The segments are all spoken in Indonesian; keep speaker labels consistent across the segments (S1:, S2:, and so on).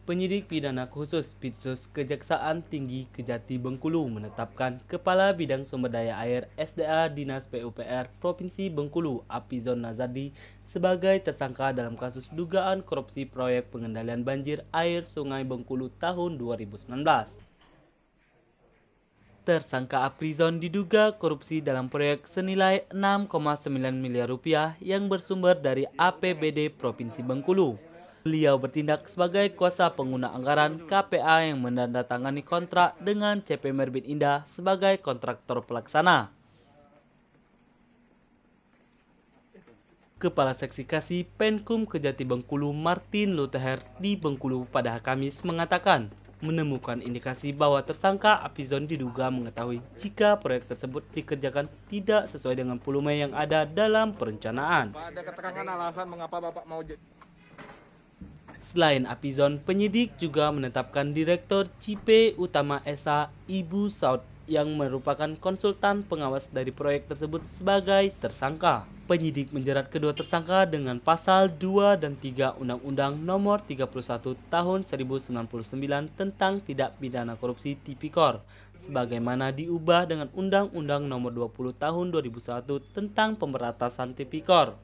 S1: Penyidik Pidana Khusus Pitsus Kejaksaan Tinggi Kejati Bengkulu menetapkan Kepala Bidang Sumber Daya Air SDA Dinas PUPR Provinsi Bengkulu Apizon Nazardi sebagai tersangka dalam kasus dugaan korupsi proyek pengendalian banjir air Sungai Bengkulu tahun 2019. Tersangka Aprizon diduga korupsi dalam proyek senilai 6,9 miliar rupiah yang bersumber dari APBD Provinsi Bengkulu. Beliau bertindak sebagai kuasa pengguna anggaran KPA yang menandatangani kontrak dengan CP Merbin Indah sebagai kontraktor pelaksana. Kepala Seksi Kasih Penkum Kejati Bengkulu Martin Luteher di Bengkulu pada Kamis mengatakan menemukan indikasi bahwa tersangka Apizon diduga mengetahui jika proyek tersebut dikerjakan tidak sesuai dengan volume yang ada dalam perencanaan.
S2: Ada keterangan alasan mengapa Bapak mau
S1: Selain Apizon, penyidik juga menetapkan Direktur CP Utama Esa Ibu Saud yang merupakan konsultan pengawas dari proyek tersebut sebagai tersangka. Penyidik menjerat kedua tersangka dengan pasal 2 dan 3 Undang-Undang Nomor 31 Tahun 1999 tentang Tindak Pidana Korupsi Tipikor, sebagaimana diubah dengan Undang-Undang Nomor 20 Tahun 2001 tentang Pemberantasan Tipikor.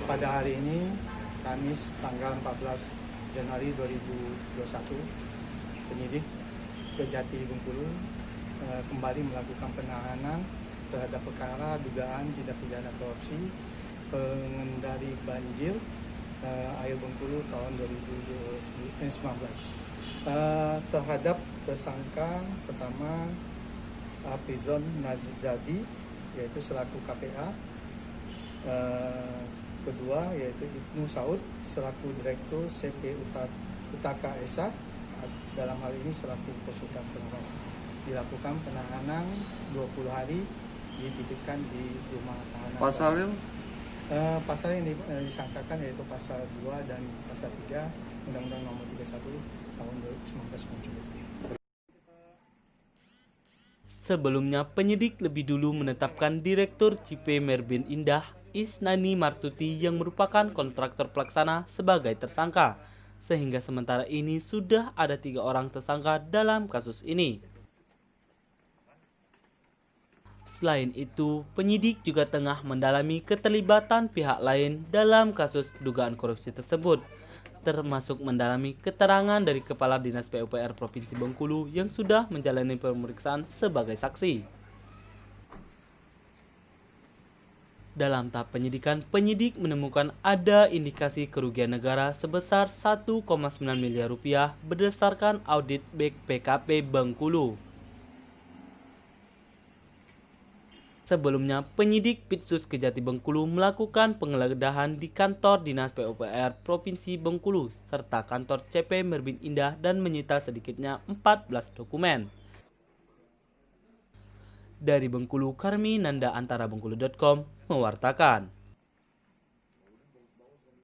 S3: Pada hari ini, Kamis tanggal 14 Januari 2021, penyidik Kejati Bengkulu kembali melakukan penahanan terhadap perkara dugaan tindak pidana korupsi pengendali banjir air Bengkulu tahun 2019. Terhadap tersangka pertama Apizon Nazardi, yaitu selaku KPA. Kedua yaitu Ibnu Saud selaku Direktur CP Utaka Esa, dalam hal ini selaku konsultan pengawas. Dilakukan penahanan 20 hari, dititipkan di rumah tahanan.
S2: Pasalnya?
S3: Pasal yang disangkakan yaitu pasal 2 dan pasal 3 Undang-Undang Nomor 31 tahun 1990.
S1: Sebelumnya, penyidik lebih dulu menetapkan Direktur CP Merbin Indah Isnani Martuti yang merupakan kontraktor pelaksana sebagai tersangka, sehingga sementara ini sudah ada 3 orang tersangka dalam kasus ini. Selain itu, penyidik juga tengah mendalami keterlibatan pihak lain dalam kasus dugaan korupsi tersebut, termasuk mendalami keterangan dari Kepala Dinas PUPR Provinsi Bengkulu yang sudah menjalani pemeriksaan sebagai saksi. Dalam tahap penyidikan, penyidik menemukan ada indikasi kerugian negara sebesar 1,9 miliar rupiah berdasarkan audit BPKP Bengkulu. Sebelumnya, penyidik Pitsus Kejati Bengkulu melakukan penggeledahan di kantor Dinas PUPR Provinsi Bengkulu serta kantor CP Merbin Indah dan menyita sedikitnya 14 dokumen. Dari Bengkulu, Karmi Nanda Antara Bengkulu.com mewartakan.